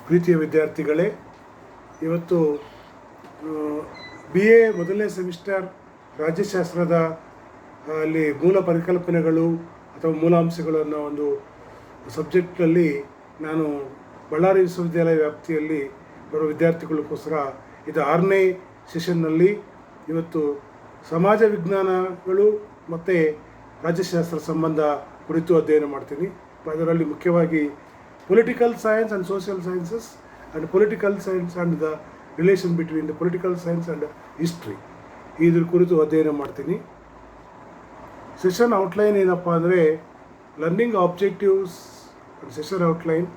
ಪ್ರೀತಿಯ ವಿದ್ಯಾರ್ಥಿಗಳೇ, ಇವತ್ತು BA ಮೊದಲನೇ ಸೆಮಿಸ್ಟರ್ ರಾಜ್ಯಶಾಸ್ತ್ರದ ಅಲ್ಲಿ ಮೂಲ ಪರಿಕಲ್ಪನೆಗಳು ಅಥವಾ ಮೂಲಾಂಶಗಳು ಅನ್ನೋ ಒಂದು ಸಬ್ಜೆಕ್ಟಲ್ಲಿ ನಾನು ಬಳ್ಳಾರಿ ವಿಶ್ವವಿದ್ಯಾಲಯ ವ್ಯಾಪ್ತಿಯಲ್ಲಿ ಬರುವ ವಿದ್ಯಾರ್ಥಿಗಳಿಗೋಸ್ಕರ ಇದು 6ನೇ ಸೆಷನ್ನಲ್ಲಿ ಇವತ್ತು ಸಮಾಜ ವಿಜ್ಞಾನಗಳು ಮತ್ತು ರಾಜ್ಯಶಾಸ್ತ್ರ ಸಂಬಂಧ ಕುರಿತು ಅಧ್ಯಯನ ಮಾಡ್ತೀನಿ. ಅದರಲ್ಲಿ ಮುಖ್ಯವಾಗಿ political science and social sciences and political science and the relation between the political science and history ಇದ್ರ ಕುರಿತು ಅಧ್ಯಯನ ಮಾಡ್ತೀನಿ. ಸೆಷನ್ ಔಟ್ಲೈನ್ ಏನಪ್ಪ ಅಂದರೆ learning objectives and session outline,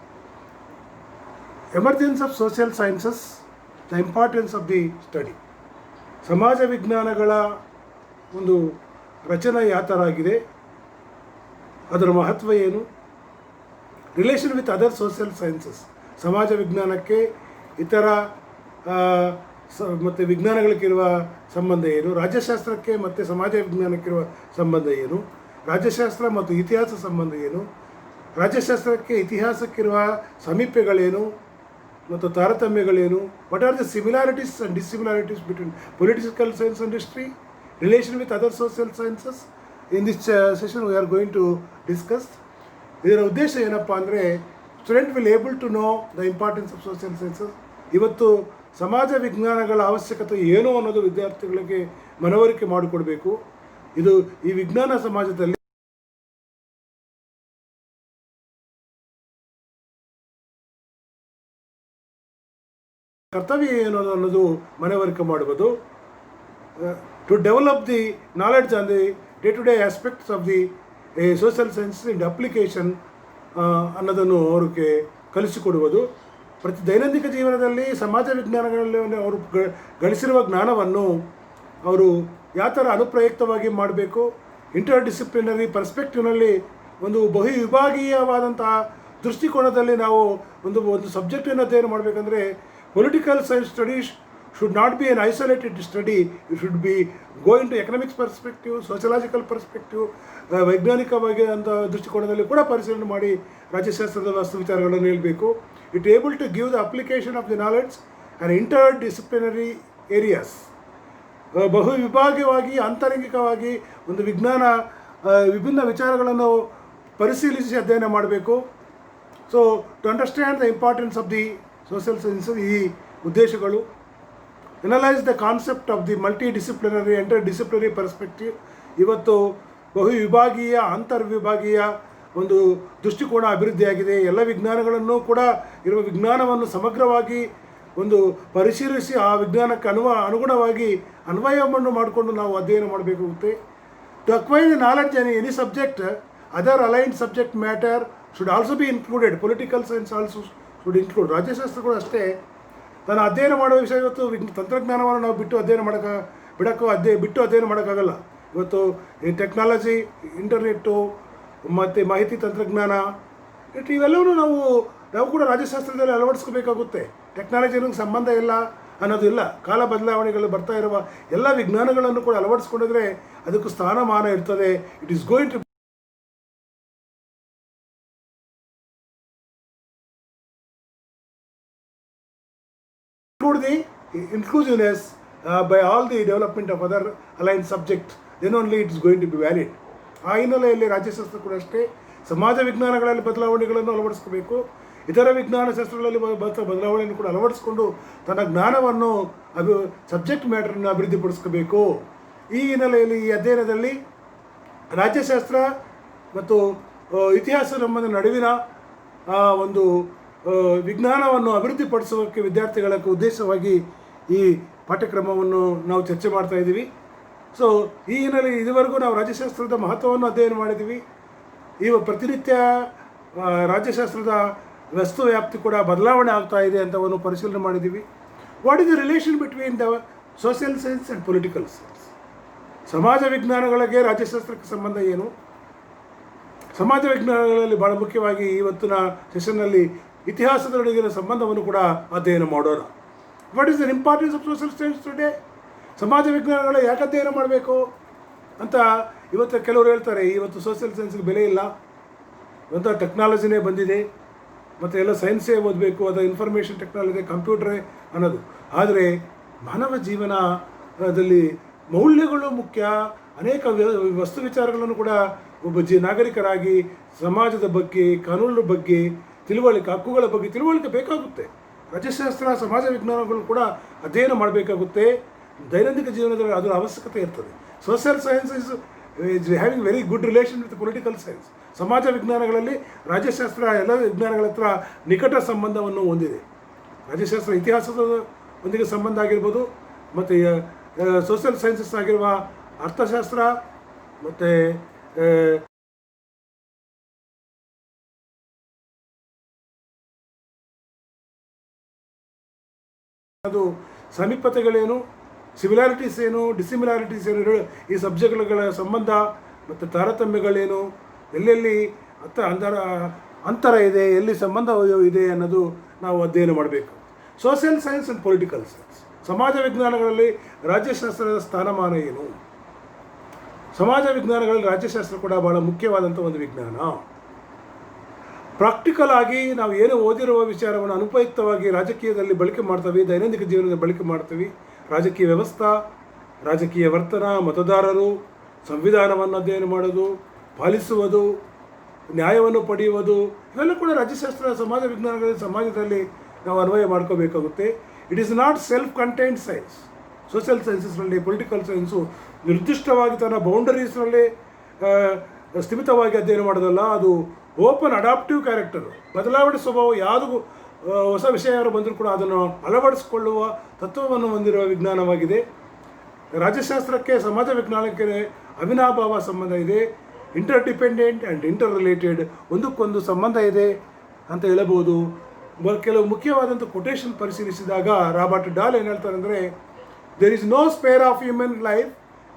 emergence of social sciences, the importance of the study. ಸಮಾಜ ವಿಜ್ಞಾನಗಳ ಒಂದು ರಚನೆ ಯಾವ ಥರ ಆಗಿದೆ, ಅದರ ಮಹತ್ವ ಏನು, relation with other social sciences, ಸಮಾಜ ವಿಜ್ಞಾನಕ್ಕೆ ಇತರ ಮತ್ತು ವಿಜ್ಞಾನಗಳಿಗಿರುವ ಸಂಬಂಧ ಏನು, ರಾಜ್ಯಶಾಸ್ತ್ರಕ್ಕೆ ಮತ್ತು ಸಮಾಜ ವಿಜ್ಞಾನಕ್ಕಿರುವ ಸಂಬಂಧ ಏನು, ರಾಜ್ಯಶಾಸ್ತ್ರ ಮತ್ತು ಇತಿಹಾಸ ಸಂಬಂಧ ಏನು, ರಾಜ್ಯಶಾಸ್ತ್ರಕ್ಕೆ ಇತಿಹಾಸಕ್ಕಿರುವ ಸಾಮೀಪ್ಯಗಳೇನು ಮತ್ತು ತಾರತಮ್ಯಗಳೇನು, what are the similarities and dissimilarities between political science and history, relation with other social sciences. In this session we are going to discuss. ಇದರ ಉದ್ದೇಶ ಏನಪ್ಪ ಅಂದರೆ student will able to know the importance of social sciences. ಇವತ್ತು ಸಮಾಜ ವಿಜ್ಞಾನಗಳ ಅವಶ್ಯಕತೆ ಏನು ಅನ್ನೋದು ವಿದ್ಯಾರ್ಥಿಗಳಿಗೆ ಮನವರಿಕೆ ಮಾಡಿಕೊಡಬೇಕು. ಇದು ಈ ವಿಜ್ಞಾನ ಸಮಾಜದಲ್ಲಿ ಕರ್ತವ್ಯ ಏನು ಅನ್ನೋದು ಮನವರಿಕೆ ಮಾಡುವುದು. To develop the knowledge on the day to day aspects of the social science in application ಅನ್ನೋದನ್ನು ಅವ್ರಿಗೆ ಕಲಿಸಿಕೊಡುವುದು. ಪ್ರತಿ ದೈನಂದಿನ ಜೀವನದಲ್ಲಿ ಸಮಾಜ ವಿಜ್ಞಾನಗಳಲ್ಲಿ ಅವರು ಗಳಿಸಿರುವ ಜ್ಞಾನವನ್ನು ಅವರು ಯಾವ ಥರ ಅನುಪ್ರಯುಕ್ತವಾಗಿ ಮಾಡಬೇಕು, ಇಂಟರ್ ಡಿಸಿಪ್ಲಿನರಿ ಪರ್ಸ್ಪೆಕ್ಟಿವ್ನಲ್ಲಿ ಒಂದು ಬಹು ವಿಭಾಗೀಯವಾದಂತಹ ದೃಷ್ಟಿಕೋನದಲ್ಲಿ ನಾವು ಒಂದು ಸಬ್ಜೆಕ್ಟನ್ನು ಅಧ್ಯಯನ ಮಾಡಬೇಕಂದ್ರೆ political science studies should not be an isolated study. It should be go into economics perspective, sociological perspective, ವೈಜ್ಞಾನಿಕವಾಗಿ ಅಂತ ದೃಷ್ಟಿಕೋನದಲ್ಲಿ ಕೂಡ ಪರಿಶೀಲನೆ ಮಾಡಿ ರಾಜ್ಯಶಾಸ್ತ್ರದ ವಸ್ತು ವಿಚಾರಗಳನ್ನು ಹೇಳಬೇಕು. It able to give the application of the knowledge and interdisciplinary areas. ಬಹು ವಿಭಾಗವಾಗಿ ಆಂತರಿಕವಾಗಿ ಒಂದು ವಿಜ್ಞಾನ ವಿಭಿನ್ನ ವಿಚಾರಗಳನ್ನು ಪರಿಶೀಲಿಸಿ ಅಧ್ಯಯನ ಮಾಡಬೇಕು. So to understand the importance of the social sciences ಈ ಉದ್ದೇಶಗಳು. Analyse the concept of the multidisciplinary interdisciplinary perspective. ಇವತ್ತು ಬಹು ವಿಭಾಗೀಯ ಅಂತರ್ವಿಭಾಗೀಯ ಒಂದು ದೃಷ್ಟಿಕೋನ ಅಭಿವೃದ್ಧಿಯಾಗಿದೆ. ಎಲ್ಲ ವಿಜ್ಞಾನಗಳನ್ನು ಕೂಡ ಇರುವ ವಿಜ್ಞಾನವನ್ನು ಸಮಗ್ರವಾಗಿ ಒಂದು ಪರಿಶೀಲಿಸಿ ಆ ವಿಜ್ಞಾನಕ್ಕೆ ಅನುಗುಣವಾಗಿ ಅನ್ವಯವನ್ನು ಮಾಡಿಕೊಂಡು ನಾವು ಅಧ್ಯಯನ ಮಾಡಬೇಕಾಗುತ್ತೆ. To acquire the knowledge in any subject, other aligned subject matter should also be included. Political science also should include. ರಾಜ್ಯಶಾಸ್ತ್ರಗಳು ಅಷ್ಟೇ ನಾನು ಅಧ್ಯಯನ ಮಾಡುವ ವಿಷಯ. ಇವತ್ತು ತಂತ್ರಜ್ಞಾನವನ್ನು ನಾವು ಬಿಟ್ಟು ಅಧ್ಯಯನ ಬಿಟ್ಟು ಅಧ್ಯಯನ ಮಾಡೋಕ್ಕಾಗಲ್ಲ. ಇವತ್ತು ಈ ಟೆಕ್ನಾಲಜಿ, ಇಂಟರ್ನೆಟ್ಟು ಮತ್ತು ಮಾಹಿತಿ ತಂತ್ರಜ್ಞಾನ ಇವೆಲ್ಲವೂ ನಾವು ಕೂಡ ರಾಜ್ಯಶಾಸ್ತ್ರದಲ್ಲಿ ಅಳವಡಿಸ್ಕೋಬೇಕಾಗುತ್ತೆ. ಟೆಕ್ನಾಲಜಿಗೆ ಸಂಬಂಧ ಇಲ್ಲ ಅನ್ನೋದಿಲ್ಲ. ಕಾಲ ಬದಲಾವಣೆಗಳು ಬರ್ತಾ ಇರುವ ಎಲ್ಲ ವಿಜ್ಞಾನಗಳನ್ನು ಕೂಡ ಅಳವಡಿಸ್ಕೊಂಡಿದ್ರೆ ಅದಕ್ಕೂ ಸ್ಥಾನಮಾನ ಇರ್ತದೆ. It is going to include the inclusiveness by all the development of other aligned subjects, then only it is going to be valid. ಆ ಹಿನ್ನೆಲೆಯಲ್ಲಿ ರಾಜ್ಯಶಾಸ್ತ್ರ ಕೂಡ ಅಷ್ಟೇ ಸಮಾಜ ವಿಜ್ಞಾನಗಳಲ್ಲಿ ಬದಲಾವಣೆಗಳನ್ನು ಅಳವಡಿಸ್ಕೋಬೇಕು. ಇತರ ವಿಜ್ಞಾನ ಶಾಸ್ತ್ರಗಳಲ್ಲಿ ಬದಲಾವಣೆಯನ್ನು ಕೂಡ ಅಳವಡಿಸ್ಕೊಂಡು ತನ್ನ ಜ್ಞಾನವನ್ನು ಸಬ್ಜೆಕ್ಟ್ ಮ್ಯಾಟರನ್ನು ಅಭಿವೃದ್ಧಿಪಡಿಸ್ಕೋಬೇಕು. ಈ ಹಿನ್ನೆಲೆಯಲ್ಲಿ ಈ ಅಧ್ಯಯನದಲ್ಲಿ ರಾಜ್ಯಶಾಸ್ತ್ರ ಮತ್ತು ಇತಿಹಾಸ ಸಂಬಂಧ ನಡುವಿನ ಒಂದು ವಿಜ್ಞಾನವನ್ನು ಅಭಿವೃದ್ಧಿಪಡಿಸೋಕ್ಕೆ ವಿದ್ಯಾರ್ಥಿಗಳ ಉದ್ದೇಶವಾಗಿ ಈ ಪಾಠ್ಯಕ್ರಮವನ್ನು ನಾವು ಚರ್ಚೆ ಮಾಡ್ತಾ ಇದ್ದೀವಿ. ಸೊ ಈ ಹಿನ್ನೆಲೆ ಇದುವರೆಗೂ ನಾವು ರಾಜ್ಯಶಾಸ್ತ್ರದ ಮಹತ್ವವನ್ನು ಅಧ್ಯಯನ ಮಾಡಿದ್ದೀವಿ. ಪ್ರತಿನಿತ್ಯ ರಾಜ್ಯಶಾಸ್ತ್ರದ ವಸ್ತು ವ್ಯಾಪ್ತಿ ಕೂಡ ಬದಲಾವಣೆ ಆಗ್ತಾ ಇದೆ ಅಂತವನ್ನು ಪರಿಶೀಲನೆ ಮಾಡಿದ್ದೀವಿ. What is the relation between the social science and political science. ಸಮಾಜ ವಿಜ್ಞಾನಗಳಿಗೆ ರಾಜ್ಯಶಾಸ್ತ್ರಕ್ಕೆ ಸಂಬಂಧ ಏನು, ಸಮಾಜ ವಿಜ್ಞಾನಗಳಲ್ಲಿ ಭಾಳ ಮುಖ್ಯವಾಗಿ ಇವತ್ತಿನ ಸೆಷನ್ನಲ್ಲಿ ಇತಿಹಾಸದೊಳಗಿನ ಸಂಬಂಧವನ್ನು ಕೂಡ ಅಧ್ಯಯನ ಮಾಡೋಣ. What is the importance of social science today. ಸಮಾಜ ವಿಜ್ಞಾನಗಳ ಯಾಕೆ ಅಧ್ಯಯನ ಮಾಡಬೇಕು ಅಂತ ಇವತ್ತು ಕೆಲವರು ಹೇಳ್ತಾರೆ. ಇವತ್ತು ಸೋಷಿಯಲ್ ಸೈನ್ಸ್ಗೆ ಬೆಲೆ ಇಲ್ಲ, ಇವತ್ತು ಟೆಕ್ನಾಲಜಿನೇ ಬಂದಿದೆ, ಮತ್ತು ಎಲ್ಲ ಸೈನ್ಸೇ ಓದಬೇಕು, ಅದು ಇನ್ಫಾರ್ಮೇಷನ್ ಟೆಕ್ನಾಲಜಿ, ಕಂಪ್ಯೂಟ್ರೇ ಅನ್ನೋದು. ಆದರೆ ಮಾನವ ಜೀವನದಲ್ಲಿ ಮೌಲ್ಯಗಳು ಮುಖ್ಯ. ಅನೇಕ ವಸ್ತು ವಿಚಾರಗಳನ್ನು ಕೂಡ ಒಬ್ಬ ನಾಗರಿಕರಾಗಿ ಸಮಾಜದ ಬಗ್ಗೆ, ಕಾನೂನಿನ ಬಗ್ಗೆ ತಿಳುವಳಿಕೆ, ಹಕ್ಕುಗಳ ಬಗ್ಗೆ ತಿಳುವಳಿಕೆ ಬೇಕಾಗುತ್ತೆ. ರಾಜ್ಯಶಾಸ್ತ್ರ, ಸಮಾಜ ವಿಜ್ಞಾನಗಳು ಕೂಡ ಅಧ್ಯಯನ ಮಾಡಬೇಕಾಗುತ್ತೆ. ದೈನಂದಿನ ಜೀವನದಲ್ಲಿ ಅದರ ಅವಶ್ಯಕತೆ ಇರ್ತದೆ. Social science is having very good relation with political science. ಸಮಾಜ ವಿಜ್ಞಾನಗಳಲ್ಲಿ ರಾಜ್ಯಶಾಸ್ತ್ರ ಎಲ್ಲ ವಿಜ್ಞಾನಗಳ ಹತ್ರ ನಿಕಟ ಸಂಬಂಧವನ್ನು ಹೊಂದಿದೆ. ರಾಜ್ಯಶಾಸ್ತ್ರ ಇತಿಹಾಸದ ಒಂದಿಗೆ ಸಂಬಂಧ ಆಗಿರ್ಬೋದು, ಮತ್ತು ಸೋಷಿಯಲ್ ಸೈನ್ಸಸ್ ಆಗಿರುವ ಅರ್ಥಶಾಸ್ತ್ರ ಮತ್ತು ಅದು ಸಮೀಪತೆಗಳೇನು, ಸಿಮಿಲಾರಿಟೀಸ್ ಏನು, ಡಿಸಿಮಿಲಾರಿಟೀಸ್ ಏನು, ಈ ಸಬ್ಜೆಕ್ಟ್ಗಳ ಸಂಬಂಧ ಮತ್ತು ತಾರತಮ್ಯಗಳೇನು, ಎಲ್ಲೆಲ್ಲಿ ಅಂತರ ಇದೆ, ಎಲ್ಲಿ ಸಂಬಂಧ ಇದೆ ಅನ್ನೋದು ನಾವು ಅಧ್ಯಯನ ಮಾಡಬೇಕು. Social science and political science, ಸಮಾಜ ವಿಜ್ಞಾನಗಳಲ್ಲಿ ರಾಜ್ಯಶಾಸ್ತ್ರದ ಸ್ಥಾನಮಾನ ಏನು? ಸಮಾಜ ವಿಜ್ಞಾನಗಳಲ್ಲಿ ರಾಜ್ಯಶಾಸ್ತ್ರ ಕೂಡ ಭಾಳ ಮುಖ್ಯವಾದಂಥ ಒಂದು ವಿಜ್ಞಾನ. ಪ್ರಾಕ್ಟಿಕಲ್ ಆಗಿ ನಾವು ಏನು ಓದಿರುವ ವಿಚಾರವನ್ನು ಅನುಪಯುಕ್ತವಾಗಿ ರಾಜಕೀಯದಲ್ಲಿ ಬಳಕೆ ಮಾಡ್ತೀವಿ, ದೈನಂದಿನ ಜೀವನದಲ್ಲಿ ಬಳಕೆ ಮಾಡ್ತೀವಿ. ರಾಜಕೀಯ ವ್ಯವಸ್ಥೆ, ರಾಜಕೀಯ ವರ್ತನ, ಮತದಾರರು, ಸಂವಿಧಾನವನ್ನು ಅಧ್ಯಯನ ಮಾಡೋದು, ಪಾಲಿಸುವುದು, ನ್ಯಾಯವನ್ನು ಪಡೆಯುವುದು, ಇವೆಲ್ಲ ಕೂಡ ರಾಜ್ಯಶಾಸ್ತ್ರ, ಸಮಾಜ ವಿಜ್ಞಾನಗಳಲ್ಲಿ ಸಮಾಜದಲ್ಲಿ ನಾವು ಅನ್ವಯ ಮಾಡ್ಕೋಬೇಕಾಗುತ್ತೆ. It is not self contained science. Social ಸೈನ್ಸಸ್ನಲ್ಲಿ ಪೊಲಿಟಿಕಲ್ ಸೈನ್ಸು ನಿರ್ದಿಷ್ಟವಾಗಿ ತನ್ನ ಬೌಂಡರೀಸ್ನಲ್ಲಿ ಸ್ಥಿಮಿತವಾಗಿ ಅಧ್ಯಯನ ಮಾಡೋದಲ್ಲ. ಅದು ಓಪನ್ ಅಡಾಪ್ಟಿವ್ ಕ್ಯಾರೆಕ್ಟರು, ಬದಲಾವಣೆ ಸ್ವಭಾವ. ಯಾವುದು ಹೊಸ ವಿಷಯ ಯಾರು ಬಂದರೂ ಕೂಡ ಅದನ್ನು ಅಳವಡಿಸಿಕೊಳ್ಳುವ ತತ್ವವನ್ನು ಹೊಂದಿರುವ ವಿಜ್ಞಾನವಾಗಿದೆ. ರಾಜ್ಯಶಾಸ್ತ್ರಕ್ಕೆ ಸಮಾಜ ವಿಜ್ಞಾನಕ್ಕೆ ಅವಿನಾಭಾವ ಸಂಬಂಧ ಇದೆ. Inter dependent and inter related, ಒಂದಕ್ಕೊಂದು ಸಂಬಂಧ ಇದೆ ಅಂತ ಹೇಳಬಹುದು. ಕೆಲವು ಮುಖ್ಯವಾದಂಥ ಕೊಟೇಶನ್ ಪರಿಶೀಲಿಸಿದಾಗ ರಾಬರ್ಟ್ ಡಾಲ್ ಏನು ಹೇಳ್ತಾರೆ ಅಂದರೆ, there is no sphere of human life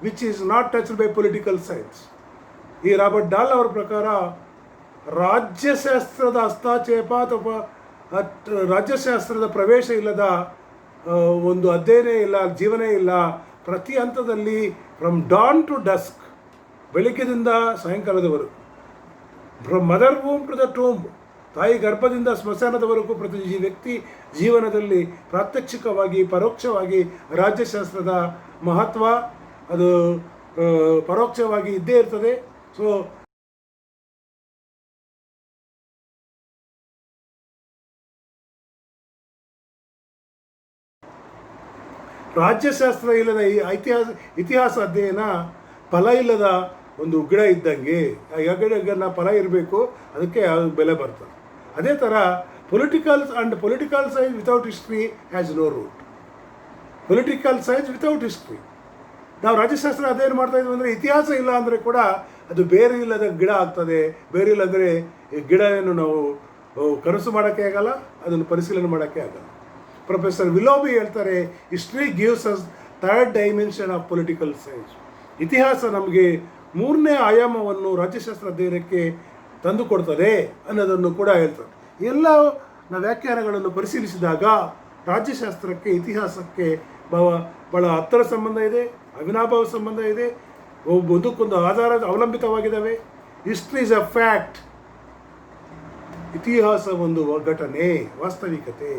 which is not touched by political science. ಈ ರಾಬರ್ಟ್ ಡಾಲ್ ಅವರ ಪ್ರಕಾರ ರಾಜ್ಯಶಾಸ್ತ್ರದ ಹಸ್ತಕ್ಷೇಪ ಅಥವಾ ರಾಜ್ಯಶಾಸ್ತ್ರದ ಪ್ರವೇಶ ಇಲ್ಲದ ಒಂದು ಅಧ್ಯಯನ ಇಲ್ಲ, ಜೀವನೇ ಇಲ್ಲ. ಪ್ರತಿ ಹಂತದಲ್ಲಿ ಫ್ರಮ್ ಡಾನ್ ಟು ಡಸ್ಕ್, ಬೆಳಗ್ಗೆದಿಂದ ಸಾಯಂಕಾಲದವರೆಗೂ, from mother womb to the tomb, ತಾಯಿ ಗರ್ಭದಿಂದ ಸ್ಮಶಾನದವರೆಗೂ ಪ್ರತಿ ವ್ಯಕ್ತಿ ಜೀವನದಲ್ಲಿ ಪ್ರಾತ್ಯಕ್ಷಿಕವಾಗಿ, ಪರೋಕ್ಷವಾಗಿ ರಾಜ್ಯಶಾಸ್ತ್ರದ ಮಹತ್ವ ಅದು ಪರೋಕ್ಷವಾಗಿ ಇದ್ದೇ ಇರ್ತದೆ. ಸೊ ರಾಜ್ಯಶಾಸ್ತ್ರ ಇಲ್ಲದ ಈ ಇತಿಹಾಸ ಅಧ್ಯಯನ ಫಲ ಇಲ್ಲದ ಒಂದು ಗಿಡ ಇದ್ದಂಗೆ. ಆ ಗಿಡನ ಫಲ ಇರಬೇಕು, ಅದಕ್ಕೆ ಬೆಲೆ ಬರ್ತದೆ. ಅದೇ ಥರ political science without history has no root. Political science without history. ನಾವು ರಾಜ್ಯಶಾಸ್ತ್ರ ಅಧ್ಯಯನ ಮಾಡ್ತಾ ಇದ್ವಿ ಅಂದರೆ ಇತಿಹಾಸ ಇಲ್ಲ ಅಂದರೆ ಕೂಡ ಅದು ಬೇರೆ ಇಲ್ಲದ ಗಿಡ ಆಗ್ತದೆ. ಬೇರೆ ಇಲ್ಲಂದರೆ ಗಿಡವನ್ನು ನಾವು ಕನಸು ಮಾಡೋಕ್ಕೆ ಆಗಲ್ಲ, ಅದನ್ನು ಪರಿಶೀಲನೆ ಮಾಡೋಕ್ಕೆ ಆಗಲ್ಲ. ಪ್ರೊಫೆಸರ್ ವಿಲೋಬಿ ಹೇಳ್ತಾರೆ, history gives us third dimension of political science. ಇತಿಹಾಸ ನಮಗೆ ಮೂರನೇ ಆಯಾಮವನ್ನು ರಾಜ್ಯಶಾಸ್ತ್ರ ಅಧ್ಯಯನಕ್ಕೆ ತಂದುಕೊಡ್ತದೆ ಅನ್ನೋದನ್ನು ಕೂಡ ಹೇಳ್ತಾರೆ. ಎಲ್ಲ ನಾವು ವ್ಯಾಖ್ಯಾನಗಳನ್ನು ಪರಿಶೀಲಿಸಿದಾಗ ರಾಜ್ಯಶಾಸ್ತ್ರಕ್ಕೆ ಇತಿಹಾಸಕ್ಕೆ ಭಾಳ ಹತ್ತಿರ ಸಂಬಂಧ ಇದೆ, ಅವಿನಾಭಾವ ಸಂಬಂಧ ಇದೆ, ಒಂದಕ್ಕೊಂದು ಆಧಾರ ಅವಲಂಬಿತವಾಗಿದ್ದಾವೆ. History is a fact. ಇತಿಹಾಸ ಒಂದು ಘಟನೆ, ವಾಸ್ತವಿಕತೆ.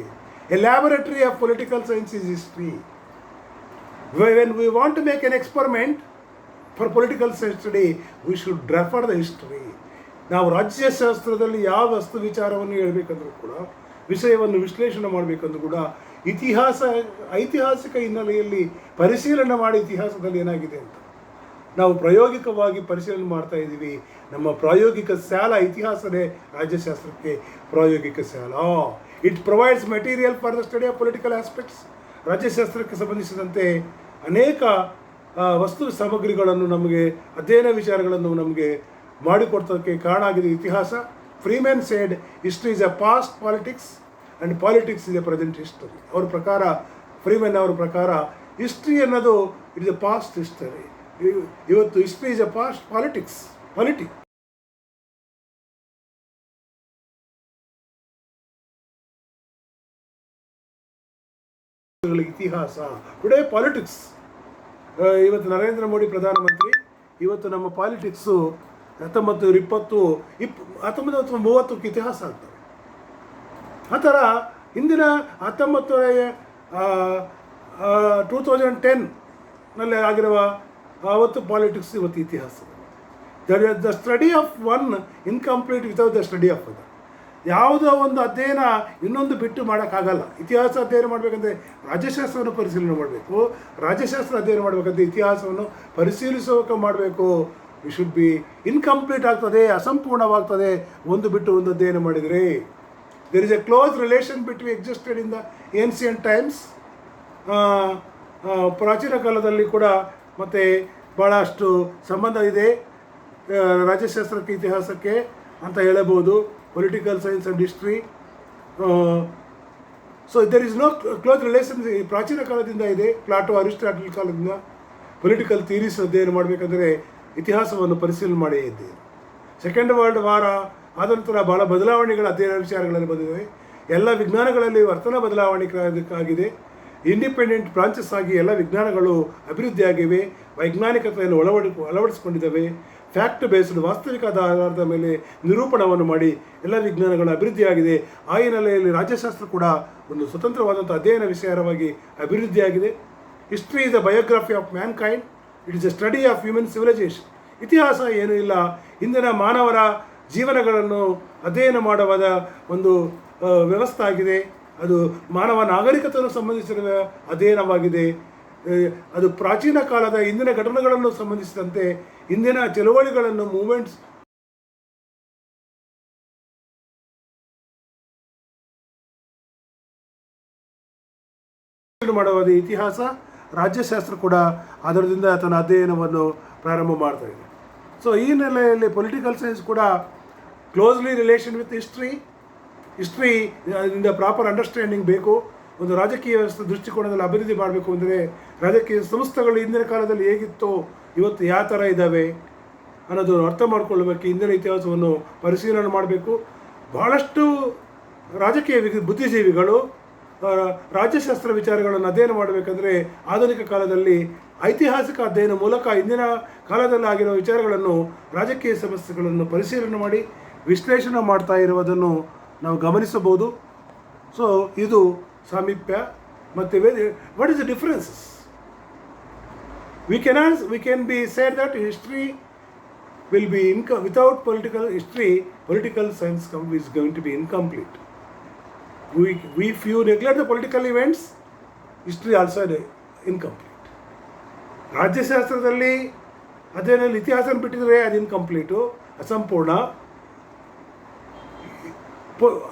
A laboratory of political science is history. When we want to make an experiment for political science today, we should refer the history. ನಾವು ರಾಜ್ಯಶಾಸ್ತ್ರದಲ್ಲಿ ಯಾವ ವಸ್ತು ವಿಚಾರವನ್ನು ಹೇಳಬೇಕಂದ್ರೂ ಕೂಡ, ವಿಷಯವನ್ನು ವಿಶ್ಲೇಷಣೆ ಮಾಡಬೇಕಂದ್ರೂ ಕೂಡ ಐತಿಹಾಸಿಕ ಹಿನ್ನೆಲೆಯಲ್ಲಿ ಪರಿಶೀಲನೆ ಮಾಡಿ ಇತಿಹಾಸದಲ್ಲಿ ಏನಾಗಿದೆ ಅಂತ ನಾವು ಪ್ರಾಯೋಗಿಕವಾಗಿ ಪರಿಶೀಲನೆ ಮಾಡ್ತಾ ಇದ್ದೀವಿ. ನಮ್ಮ ಪ್ರಾಯೋಗಿಕ ಶಾಲ ಇತಿಹಾಸನೇ ರಾಜ್ಯಶಾಸ್ತ್ರಕ್ಕೆ ಪ್ರಾಯೋಗಿಕ ಶಾಲ. It provides material for the study of political aspects. ರಾಜ್ಯಶಾಸ್ತ್ರಕ್ಕೆ ಸಂಬಂಧಿಸಿದಂತೆ ಅನೇಕ ವಸ್ತು ಸಾಮಗ್ರಿಗಳನ್ನು ನಮಗೆ, ಅಧ್ಯಯನ ವಿಚಾರಗಳನ್ನು ನಮಗೆ ಮಾಡಿಕೊಡ್ತೋಕ್ಕೆ ಕಾರಣ ಆಗಿದೆ ಇತಿಹಾಸ. Freeman said, history is a past politics and politics is a present history. ಅವ್ರ ಪ್ರಕಾರ, ಫ್ರೀಮನ್ ಅವರ ಪ್ರಕಾರ, ಹಿಸ್ಟ್ರಿ ಅನ್ನೋದು it is a past history. ಇವತ್ತು history is a past politics. ಇತಿಹಾಸ ಟುಡೇ ಪಾಲಿಟಿಕ್ಸ್. ಇವತ್ತು ನರೇಂದ್ರ ಮೋದಿ ಪ್ರಧಾನಮಂತ್ರಿ. ಇವತ್ತು ನಮ್ಮ ಪಾಲಿಟಿಕ್ಸು 1920 1930ಕ್ಕೆ ಇತಿಹಾಸ ಆಗ್ತವೆ. ಆ ಥರ ಹಿಂದಿನ 2010ನಲ್ಲಿ ಆಗಿರುವ ಆವತ್ತು ಪಾಲಿಟಿಕ್ಸ್, ಇವತ್ತು ಇತಿಹಾಸ. The study of one incomplete without the study of other. ಯಾವುದೋ ಒಂದು ಅಧ್ಯಯನ ಇನ್ನೊಂದು ಬಿಟ್ಟು ಮಾಡೋಕ್ಕಾಗಲ್ಲ. ಇತಿಹಾಸ ಅಧ್ಯಯನ ಮಾಡಬೇಕಂದ್ರೆ ರಾಜ್ಯಶಾಸ್ತ್ರವನ್ನು ಪರಿಶೀಲನೆ ಮಾಡಬೇಕು, ರಾಜ್ಯಶಾಸ್ತ್ರ ಅಧ್ಯಯನ ಮಾಡಬೇಕಂದ್ರೆ ಇತಿಹಾಸವನ್ನು ಪರಿಶೀಲಿಸೋಕೆ ಮಾಡಬೇಕು. ವಿ ಶುಡ್ ಬಿ ಇನ್ಕಂಪ್ಲೀಟ್ ಆಗ್ತದೆ, ಅಸಂಪೂರ್ಣವಾಗ್ತದೆ ಒಂದು ಬಿಟ್ಟು ಒಂದು ಅಧ್ಯಯನ ಮಾಡಿದರೆ. There is a close relation between existed in the ancient times. ಪ್ರಾಚೀನ ಕಾಲದಲ್ಲಿ ಕೂಡ ಮತ್ತು ಭಾಳಷ್ಟು ಸಂಬಂಧ ಇದೆ ರಾಜ್ಯಶಾಸ್ತ್ರಕ್ಕೆ ಇತಿಹಾಸಕ್ಕೆ ಅಂತ ಹೇಳಬಹುದು. Political science and history. So there is no close relation. ಪ್ರಾಚೀನ ಕಾಲದಿಂದ ಇದೆ, ಪ್ಲಾಟೋ ಅರಿಸ್ಟಾಟಲ್ ಕಾಲದಿಂದ. ಪೊಲಿಟಿಕಲ್ ಥಿಯರೀಸ್ ಅಧ್ಯಯನ ಮಾಡಬೇಕಂದ್ರೆ ಇತಿಹಾಸವನ್ನು ಪರಿಶೀಲನೆ ಮಾಡೇ ಇದ್ದೇವೆ. ಸೆಕೆಂಡ್ ವರ್ಲ್ಡ್ ವಾರ ಆದ ನಂತರ ಭಾಳ ಬದಲಾವಣೆಗಳ ಅಧ್ಯಯನ ವಿಚಾರಗಳಲ್ಲಿ ಬಂದಿವೆ. ಎಲ್ಲ ವಿಜ್ಞಾನಗಳಲ್ಲಿ ವರ್ತನ ಬದಲಾವಣೆಯಾಗಿದೆ. ಇಂಡಿಪೆಂಡೆಂಟ್ ಬ್ರಾಂಚಸ್ ಆಗಿ ಎಲ್ಲ ವಿಜ್ಞಾನಗಳು ಅಭಿವೃದ್ಧಿಯಾಗಿವೆ, ವೈಜ್ಞಾನಿಕತೆಯನ್ನು ಅಳವಡಿಸಿಕೊಂಡಿದ್ದಾವೆ. ಫ್ಯಾಕ್ಟ್ ಬೇಸ್ಡ್, ವಾಸ್ತವಿಕದ ಆಧಾರದ ಮೇಲೆ ನಿರೂಪಣವನ್ನು ಮಾಡಿ ಎಲ್ಲ ವಿಜ್ಞಾನಗಳು ಅಭಿವೃದ್ಧಿಯಾಗಿದೆ. ಆ ಹಿನ್ನೆಲೆಯಲ್ಲಿ ರಾಜ್ಯಶಾಸ್ತ್ರ ಕೂಡ ಒಂದು ಸ್ವತಂತ್ರವಾದಂಥ ಅಧ್ಯಯನ ವಿಷಯವಾಗಿ ಅಭಿವೃದ್ಧಿಯಾಗಿದೆ. History is a biography of mankind. It is a study of human civilisation. ಇತಿಹಾಸ ಏನೂ ಇಲ್ಲ, ಹಿಂದಿನ ಮಾನವರ ಜೀವನಗಳನ್ನು ಅಧ್ಯಯನ ಮಾಡುವ ಒಂದು ವ್ಯವಸ್ಥೆ ಆಗಿದೆ. ಅದು ಮಾನವ ನಾಗರಿಕತೆಯನ್ನು ಸಂಬಂಧಿಸಿದ ಅಧ್ಯಯನವಾಗಿದೆ. ಅದು ಪ್ರಾಚೀನ ಕಾಲದ ಇಂದಿನ ಘಟನೆಗಳನ್ನು ಸಂಬಂಧಿಸಿದಂತೆ ಇಂದಿನ ಚಳುವಳಿಗಳನ್ನು, ಮೂವ್ಮೆಂಟ್ಸ್ ಮಾಡುವ ಇತಿಹಾಸ. ರಾಜ್ಯಶಾಸ್ತ್ರ ಕೂಡ ಅದರಿಂದ ತನ್ನ ಅಧ್ಯಯನವನ್ನು ಪ್ರಾರಂಭ ಮಾಡ್ತಾ ಇದೆ. ಸೊ ಈ ನೆಲೆಯಲ್ಲಿ ಪೊಲಿಟಿಕಲ್ ಸೈನ್ಸ್ ಕೂಡ ಕ್ಲೋಸ್ಲಿ ರಿಲೇಷನ್ ವಿತ್ ಹಿಸ್ಟ್ರಿಯಿಂದ ಪ್ರಾಪರ್ ಅಂಡರ್ಸ್ಟ್ಯಾಂಡಿಂಗ್ ಬೇಕು. ಒಂದು ರಾಜಕೀಯ ವ್ಯವಸ್ಥೆ ದೃಷ್ಟಿಕೋನದಲ್ಲಿ ಅಭಿವೃದ್ಧಿ ಮಾಡಬೇಕು ಅಂದರೆ ರಾಜಕೀಯ ಸಂಸ್ಥೆಗಳು ಹಿಂದಿನ ಕಾಲದಲ್ಲಿ ಹೇಗಿತ್ತೋ ಇವತ್ತು ಯಾವ ಥರ ಇದ್ದಾವೆ ಅನ್ನೋದನ್ನು ಅರ್ಥ ಮಾಡ್ಕೊಳ್ಬೇಕು. ಹಿಂದಿನ ಇತಿಹಾಸವನ್ನು ಪರಿಶೀಲನೆ ಮಾಡಬೇಕು. ಭಾಳಷ್ಟು ರಾಜಕೀಯ ಬುದ್ಧಿಜೀವಿಗಳು ರಾಜ್ಯಶಾಸ್ತ್ರ ವಿಚಾರಗಳನ್ನು ಅಧ್ಯಯನ ಮಾಡಬೇಕಂದ್ರೆ ಆಧುನಿಕ ಕಾಲದಲ್ಲಿ ಐತಿಹಾಸಿಕ ಅಧ್ಯಯನ ಮೂಲಕ ಹಿಂದಿನ ಕಾಲದಲ್ಲಿ ಆಗಿರೋ ವಿಚಾರಗಳನ್ನು, ರಾಜಕೀಯ ಸಮಸ್ಯೆಗಳನ್ನು ಪರಿಶೀಲನೆ ಮಾಡಿ ವಿಶ್ಲೇಷಣೆ ಮಾಡ್ತಾ ಇರುವುದನ್ನು ನಾವು ಗಮನಿಸಬಹುದು. ಸೊ ಇದು ಸಾಮೀಪ್ಯ. ಮತ್ತು what is the differences? we can be said that history will be without political science is going to be incomplete. If you neglect the political events, history also is incomplete. ರಾಜ್ಯಶಾಸ್ತ್ರದಲ್ಲಿ ಅದೇನಲ್ಲಿ ಇತಿಹಾಸ ಬಿಟ್ಟಿದ್ರೆ ಅದು ಇನ್ಕಂಪ್ಲೀಟು, ಅಸಂಪೂರ್ಣ.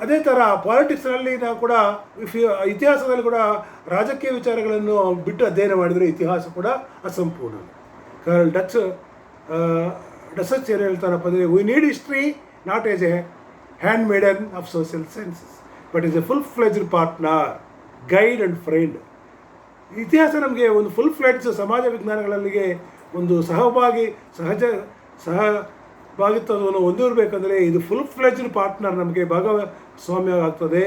ಅದೇ ಥರ ಪಾಲಿಟಿಕ್ಸ್ನಲ್ಲಿ ನಾವು ಕೂಡ ಇತಿಹಾಸದಲ್ಲಿ ಕೂಡ ರಾಜಕೀಯ ವಿಚಾರಗಳನ್ನು ಬಿಟ್ಟು ಅಧ್ಯಯನ ಮಾಡಿದರೆ ಇತಿಹಾಸ ಕೂಡ ಅಸಂಪೂರ್ಣ. ಡಸಚ್ ಏನು ಹೇಳ್ತಾರಪ್ಪ ಅಂದರೆ, we need history not as A hand maiden of social sciences but is A full fledged partner, guide and friend. ಇತಿಹಾಸ ನಮಗೆ ಒಂದು ಫುಲ್ ಫ್ಲೆಡ್ಜ್ ಸಮಾಜ ವಿಜ್ಞಾನಗಳಲ್ಲಿಗೆ ಒಂದು ಸಹಭಾಗಿತ್ವವನ್ನು ಹೊಂದಿರಬೇಕಂದ್ರೆ ಇದು ಫುಲ್ ಫ್ಲೆಜ್ಡ್ ಪಾರ್ಟ್ನರ್ ನಮಗೆ ಭಾಗಸ್ವಾಮ್ಯ ಆಗ್ತದೆ,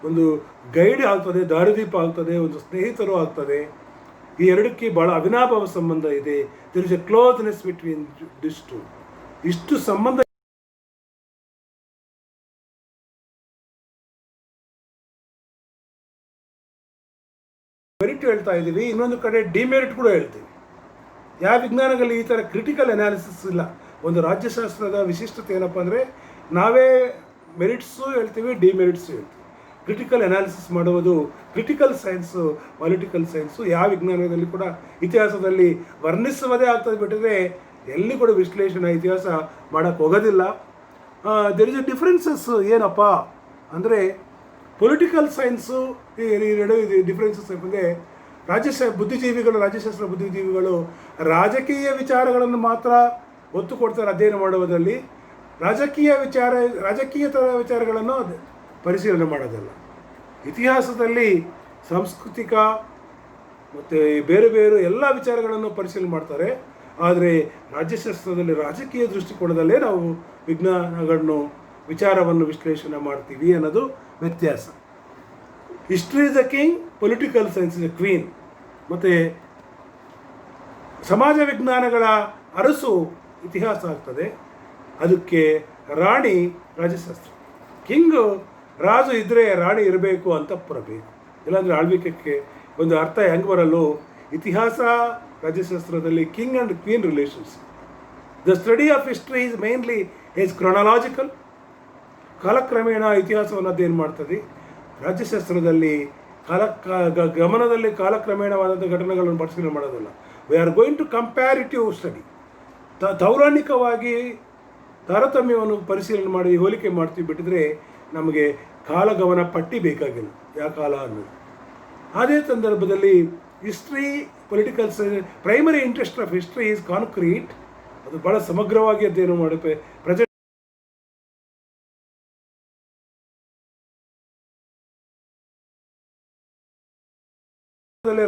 ಒಂದು ಗೈಡ್ ಆಗ್ತದೆ, ದಾರಿದೀಪ ಆಗ್ತದೆ, ಒಂದು ಸ್ನೇಹಿತರು ಆಗ್ತದೆ. ಈ ಎರಡಕ್ಕೆ ಭಾಳ ಅವಿನಾಭಾವ ಸಂಬಂಧ ಇದೆ. There is a closeness between this two. ಇಷ್ಟು ಸಂಬಂಧ ಮೆರಿಟ್ ಹೇಳ್ತಾ ಇದ್ದೀವಿ, ಇನ್ನೊಂದು ಕಡೆ ಡಿಮೆರಿಟ್ ಕೂಡ ಹೇಳ್ತೀವಿ. ಯಾವ ವಿಜ್ಞಾನಗಳಲ್ಲಿ ಈ ಥರ ಕ್ರಿಟಿಕಲ್ ಅನಾಲಿಸಿಸ್ ಇಲ್ಲ. ಒಂದು ರಾಜ್ಯಶಾಸ್ತ್ರದ ವಿಶಿಷ್ಟತೆ ಏನಪ್ಪ ಅಂದರೆ, ನಾವೇ ಮೆರಿಟ್ಸು ಹೇಳ್ತೀವಿ, ಡಿಮೆರಿಟ್ಸು ಹೇಳ್ತೀವಿ. ಕ್ರಿಟಿಕಲ್ ಅನಾಲಿಸಿಸ್ ಮಾಡುವುದು ಕ್ರಿಟಿಕಲ್ ಸೈನ್ಸು, ಪೊಲಿಟಿಕಲ್ ಸೈನ್ಸು ಯಾವ ವಿಜ್ಞಾನದಲ್ಲಿ ಕೂಡ ಇತಿಹಾಸದಲ್ಲಿ ವರ್ಣಿಸುವುದೇ ಆಗ್ತದೆ ಬಿಟ್ಟರೆ ಎಲ್ಲಿ ಕೂಡ ವಿಶ್ಲೇಷಣೆ ಇತಿಹಾಸ ಮಾಡೋಕ್ಕೆ ಹೋಗೋದಿಲ್ಲ. ದೆರ್ ಇಸ್ ಎ ಡಿಫ್ರೆನ್ಸಸ್ ಏನಪ್ಪ ಅಂದರೆ, ಪೊಲಿಟಿಕಲ್ ಸೈನ್ಸು ಎರಡು ಡಿಫ್ರೆನ್ಸಸ್ ಅಂದರೆ, ರಾಜ್ಯಶಾಸ್ತ್ರ ಬುದ್ಧಿಜೀವಿಗಳು ರಾಜಕೀಯ ವಿಚಾರಗಳನ್ನು ಮಾತ್ರ ಒತ್ತು ಕೊಡ್ತಾರೆ ಅಧ್ಯಯನ ಮಾಡುವುದರಲ್ಲಿ. ರಾಜಕೀಯೇತರ ವಿಚಾರಗಳನ್ನು ಪರಿಶೀಲನೆ ಮಾಡೋದಲ್ಲ. ಇತಿಹಾಸದಲ್ಲಿ ಸಾಂಸ್ಕೃತಿಕ ಮತ್ತು ಬೇರೆ ಬೇರೆ ಎಲ್ಲ ವಿಚಾರಗಳನ್ನು ಪರಿಶೀಲನೆ ಮಾಡ್ತಾರೆ. ಆದರೆ ರಾಜ್ಯಶಾಸ್ತ್ರದಲ್ಲಿ ರಾಜಕೀಯ ದೃಷ್ಟಿಕೋನದಲ್ಲೇ ನಾವು ವಿಚಾರವನ್ನು ವಿಶ್ಲೇಷಣೆ ಮಾಡ್ತೀವಿ ಅನ್ನೋದು ವ್ಯತ್ಯಾಸ. History is a king, political science is a queen. ಮತ್ತು ಸಮಾಜ ವಿಜ್ಞಾನಗಳ ಅರಸು ಇತಿಹಾಸ ಆಗ್ತದೆ, ಅದಕ್ಕೆ ರಾಣಿ ರಾಜ್ಯಶಾಸ್ತ್ರ. ಕಿಂಗು ರಾಜು ಇದ್ದರೆ ರಾಣಿ ಇರಬೇಕು ಅಂತ ಬರಬೇಕು, ಇಲ್ಲಾಂದರೆ ಆಳ್ವಿಕೆಗೆ ಒಂದು ಅರ್ಥ ಹೆಂಗೆ ಬರಲು. ಇತಿಹಾಸ ರಾಜ್ಯಶಾಸ್ತ್ರದಲ್ಲಿ king and queen relations. The study of history is mainly is chronological. ಕಾಲಕ್ರಮೇಣ ಇತಿಹಾಸವನ್ನು ಅಧ್ಯಯನ ಮಾಡ್ತದೆ. ರಾಜ್ಯಶಾಸ್ತ್ರದಲ್ಲಿ ಗಮನದಲ್ಲಿ ಕಾಲಕ್ರಮೇಣವಾದಂಥ ಘಟನೆಗಳನ್ನು ಪರಿಶೀಲನೆ ಮಾಡೋದಲ್ಲ. We are going to comparative study. ತೌರಾಣಿಕವಾಗಿ ತಾರತಮ್ಯವನ್ನು ಪರಿಶೀಲನೆ ಮಾಡಿ ಹೋಲಿಕೆ ಮಾಡ್ತೀವಿ ಬಿಟ್ಟಿದ್ರೆ ನಮಗೆ ಕಾಲಗಮನ ಪಟ್ಟಿ ಬೇಕಾಗಿಲ್ಲ, ಯಾವ ಕಾಲ ಅನ್ನೋದು. ಅದೇ ಸಂದರ್ಭದಲ್ಲಿ history, political science, primary interest of history is concrete. ಅದು ಭಾಳ ಸಮಗ್ರವಾಗಿ ಅಧ್ಯಯನ ಮಾಡುತ್ತೆ. ಪ್ರೆಸೆಂಟ್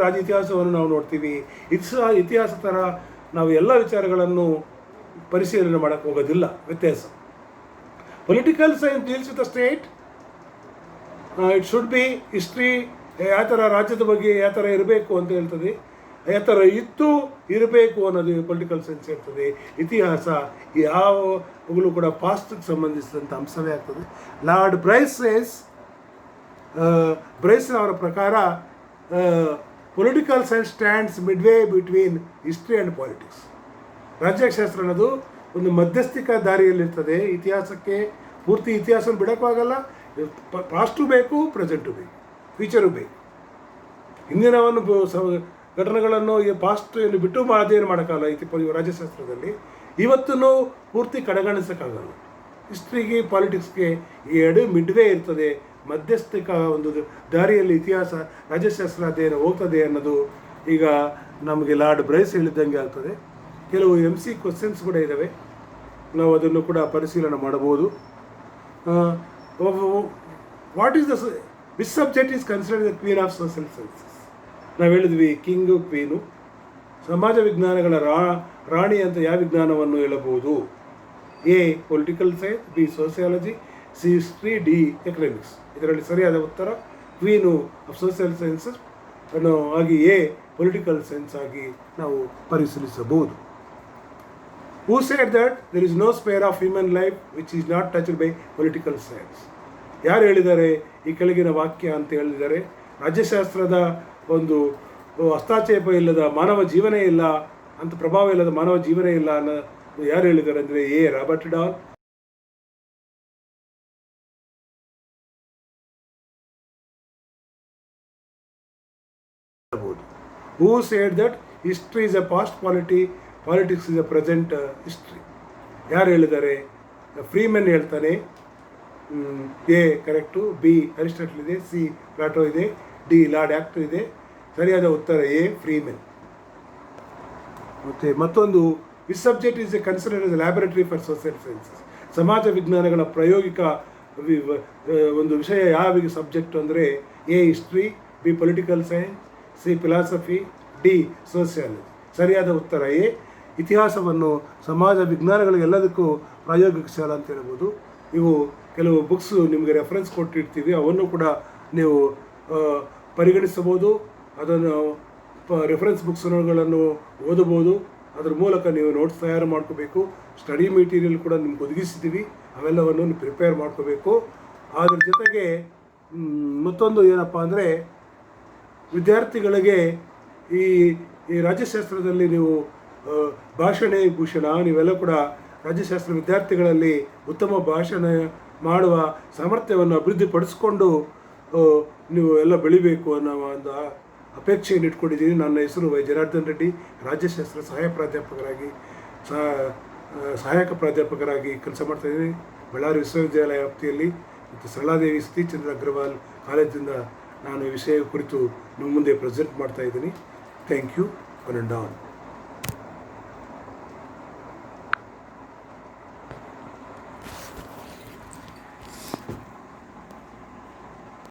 ರಾಜ್ಯ ಇತಿಹಾಸವನ್ನು ನಾವು ನೋಡ್ತೀವಿ. ಇತಿಹಾಸ ಥರ ನಾವು ಎಲ್ಲ ವಿಚಾರಗಳನ್ನು ಪರಿಶೀಲನೆ ಮಾಡೋಕ್ಕೆ ಹೋಗೋದಿಲ್ಲ, ವ್ಯತ್ಯಾಸ. Political science deals with the state. It should be history ಯಾವ ಥರ ರಾಜ್ಯದ ಬಗ್ಗೆ ಯಾವ ಥರ ಇರಬೇಕು ಅಂತ ಹೇಳ್ತದೆ, ಯಾವ ಥರ ಇತ್ತು ಇರಬೇಕು ಅನ್ನೋದು ಪೊಲಿಟಿಕಲ್ ಸೈನ್ಸ್ ಹೇಳ್ತದೆ. ಇತಿಹಾಸ ಯಾವಾಗಲೂ ಕೂಡ ಪಾಸ್ಟ್ಗೆ ಸಂಬಂಧಿಸಿದಂಥ ಅಂಶವೇ ಆಗ್ತದೆ. ಲಾರ್ಡ್ ಬ್ರೈಸ್ನವರ ಪ್ರಕಾರ political science stands midway between history and politics. ರಾಜ್ಯಶಾಸ್ತ್ರ ಅನ್ನೋದು ಒಂದು ಮಧ್ಯಸ್ಥಿಕ ದಾರಿಯಲ್ಲಿರ್ತದೆ. ಇತಿಹಾಸಕ್ಕೆ ಪೂರ್ತಿ ಇತಿಹಾಸ ಬಿಡೋಕ್ಕಾಗಲ್ಲ. ಪಾಸ್ಟು ಬೇಕು, ಪ್ರೆಸೆಂಟು ಬೇಕು, ಫ್ಯೂಚರು ಬೇಕು. ಹಿಂದಿನವನ್ನು ಘಟನೆಗಳನ್ನು ಪಾಸ್ಟನ್ನು ಬಿಟ್ಟು ಅಧ್ಯಯನ ಮಾಡೋಕ್ಕಾಗಲ್ಲ ರಾಜ್ಯಶಾಸ್ತ್ರದಲ್ಲಿ. ಇವತ್ತೂ ಪೂರ್ತಿ ಕಡೆಗಣಿಸೋಕ್ಕಾಗಲ್ಲ. ಹಿಸ್ಟ್ರಿಗೆ ಪಾಲಿಟಿಕ್ಸ್ಗೆ ಈ ಮಿಡ್ವೇ ಇರ್ತದೆ, ಮಧ್ಯಸ್ಥಿಕ ಒಂದು ದಾರಿಯಲ್ಲಿ ಇತಿಹಾಸ ರಾಜ್ಯಶಾಸ್ತ್ರ ಅಧ್ಯಯನ ಹೋಗ್ತದೆ ಅನ್ನೋದು ಈಗ ನಮಗೆ ಲಾರ್ಡ್ ಬ್ರೈಸ್ ಹೇಳಿದ್ದಂಗೆ ಆಗ್ತದೆ. ಕೆಲವು MC ಕ್ವಶನ್ಸ್ ಕೂಡ ಇದ್ದಾವೆ, ನಾವು ಅದನ್ನು ಕೂಡ ಪರಿಶೀಲನೆ ಮಾಡಬಹುದು. What is which subject is considered the queen of social sciences? ನಾವು ಹೇಳಿದ್ವಿ ಕಿಂಗು, ಕ್ವೀನು. ಸಮಾಜ ವಿಜ್ಞಾನಗಳ ರಾಣಿ ಅಂತ ಯಾವ ವಿಜ್ಞಾನವನ್ನು ಹೇಳಬಹುದು? A political science, B sociology, C history, D economics. ಇದರಲ್ಲಿ ಸರಿಯಾದ ಉತ್ತರ ಕ್ವೀನು ಆಫ್ ಸೋಷಿಯಲ್ ಸೈನ್ಸಸ್ ಅನ್ನೋ ಆಗಿ A ಪೊಲಿಟಿಕಲ್ ಸೈನ್ಸ್ ಆಗಿ ನಾವು ಪರಿಶೀಲಿಸಬಹುದು. Who said that there is no sphere of human life which is not touched by political science? ಯಾರು ಹೇಳಿದ್ದಾರೆ ಈ ಕೆಳಗಿನ ವಾಕ್ಯ ಅಂತ ಹೇಳಿದ್ದಾರೆ? ರಾಜ್ಯಶಾಸ್ತ್ರದ ಒಂದು ಹಸ್ತಕ್ಷೇಪ ಇಲ್ಲದ ಮಾನವ ಜೀವನ ಇಲ್ಲ ಅಂತ, ಪ್ರಭಾವ ಇಲ್ಲದ ಮಾನವ ಜೀವನ ಇಲ್ಲ ಅನ್ನೋ ಯಾರು ಹೇಳಿದ್ದಾರೆ ಅಂದರೆ A Robert Dahl. Who said that history is a past polity, politics is a present history? ಯಾರು ಹೇಳಿದ್ದಾರೆ? ಫ್ರೀಮನ್ ಹೇಳ್ತಾನೆ. A ಕರೆಕ್ಟು, B ಅರಿಸ್ಟಾಟಲ್ ಇದೆ, C ಪ್ಲಾಟೋ ಇದೆ, D ಲಾರ್ಡ್ ಆಕ್ಟರ್ ಇದೆ. ಸರಿಯಾದ ಉತ್ತರ A ಫ್ರೀಮನ್. ಮತ್ತು ಮತ್ತೊಂದು, which subject is a considered as laboratory for social sciences? ಸಮಾಜ ವಿಜ್ಞಾನಗಳ ಪ್ರಾಯೋಗಿಕ ಒಂದು ವಿಷಯ ಯಾವ ಸಬ್ಜೆಕ್ಟ್ ಅಂದರೆ A history, B political science, C philosophy, D sociology. ಸರಿಯಾದ ಉತ್ತರ A. ಇತಿಹಾಸವನ್ನು ಸಮಾಜ ವಿಜ್ಞಾನಗಳಿಗೆಲ್ಲದಕ್ಕೂ ಪ್ರಾಯೋಗಿಕ ಶಾಲಾ ಅಂತ ಹೇಳ್ಬೋದು. ಇವು ಕೆಲವು ಬುಕ್ಸು ನಿಮಗೆ ರೆಫರೆನ್ಸ್ ಕೊಟ್ಟಿರ್ತೀವಿ, ಅವನ್ನು ಕೂಡ ನೀವು ಪರಿಗಣಿಸಬಹುದು. ಅದನ್ನು ರೆಫರೆನ್ಸ್ ಬುಕ್ಸ್ಗಳನ್ನು ಓದಬಹುದು. ಅದರ ಮೂಲಕ ನೀವು ನೋಟ್ಸ್ ತಯಾರು ಮಾಡ್ಕೋಬೇಕು. ಸ್ಟಡಿ ಮೆಟೀರಿಯಲ್ ಕೂಡ ನಿಮ್ಗೆ ಒದಗಿಸಿದ್ದೀವಿ, ಅವೆಲ್ಲವನ್ನು ಪ್ರಿಪೇರ್ ಮಾಡ್ಕೋಬೇಕು. ಅದ್ರ ಜೊತೆಗೆ ಮತ್ತೊಂದು ಏನಪ್ಪ ಅಂದರೆ, ವಿದ್ಯಾರ್ಥಿಗಳಿಗೆ ಈ ರಾಜ್ಯಶಾಸ್ತ್ರದಲ್ಲಿ ನೀವು ಭಾಷಣ ಭೂಷಣ ನೀವೆಲ್ಲ ಕೂಡ ರಾಜ್ಯಶಾಸ್ತ್ರ ವಿದ್ಯಾರ್ಥಿಗಳಲ್ಲಿ ಉತ್ತಮ ಭಾಷಣ ಮಾಡುವ ಸಾಮರ್ಥ್ಯವನ್ನು ಅಭಿವೃದ್ಧಿಪಡಿಸ್ಕೊಂಡು ನೀವು ಎಲ್ಲ ಬೆಳಿಬೇಕು ಅನ್ನೋ ಒಂದು ಅಪೇಕ್ಷೆಯನ್ನು ಇಟ್ಕೊಂಡಿದ್ದೀನಿ. ನನ್ನ ಹೆಸರು ವೈ ಜನಾರ್ದನ್ ರೆಡ್ಡಿ. ರಾಜ್ಯಶಾಸ್ತ್ರ ಸಹಾಯಕ ಪ್ರಾಧ್ಯಾಪಕರಾಗಿ ಕೆಲಸ ಮಾಡ್ತಾಯಿದ್ದೀನಿ ಬಳ್ಳಾರಿ ವಿಶ್ವವಿದ್ಯಾಲಯ ವ್ಯಾಪ್ತಿಯಲ್ಲಿ. ಮತ್ತು ಸರಳಾದೇವಿ ಸತೀಶ್ಚಂದ್ರ ಅಗ್ರವಾಲ್ ಕಾಲೇಜಿಂದ ನಾನು ಈ ವಿಷಯ ಕುರಿತು ನಿಮ್ಮ ಮುಂದೆ ಪ್ರೆಸೆಂಟ್ ಮಾಡ್ತಾಯಿದ್ದೀನಿ. Thank you. One and all.